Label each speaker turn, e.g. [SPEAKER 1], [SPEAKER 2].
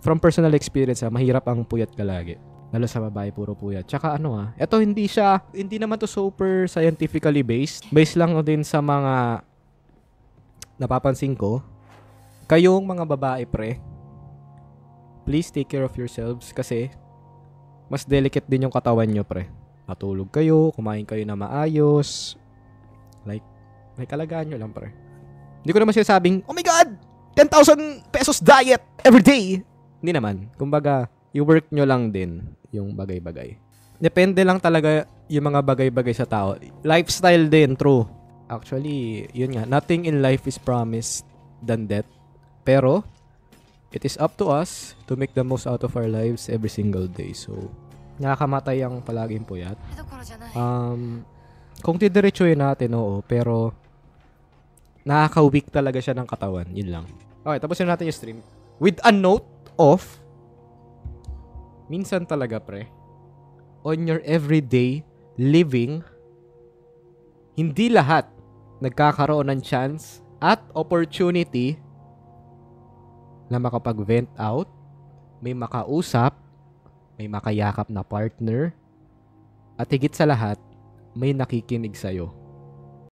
[SPEAKER 1] from personal experience, mahirap ang puyat ka lagi. Lalo sa babae, puro puyat. Tsaka ito hindi naman to super scientifically based. Based lang din sa mga napapansin ko. Kayong mga babae, pre, please take care of yourselves kasi mas delicate din yung katawan nyo, pre. Matulog kayo, kumain kayo na maayos. Like, may kalagaan nyo lang, pre. Hindi ko naman sinasabing, oh my God! 10,000 pesos diet every day! Hindi naman. Kumbaga, i-work nyo lang din yung bagay-bagay. Depende lang talaga yung mga bagay-bagay sa tao. Lifestyle din, true. Actually, yun nga, nothing in life is promised than death. Pero, it is up to us to make the most out of our lives every single day. So, nakakamatay ang palaging puyat. Kung didiretsuhin natin, oo. Pero, nakaka-weak talaga siya ng katawan. Yun lang. Okay, tapusin natin yung stream. With a note of, minsan talaga, pre, on your everyday living, hindi lahat nagkakaroon ng chance at opportunity na makapag-vent out, may makausap, may makayakap na partner, at higit sa lahat, may nakikinig sa'yo.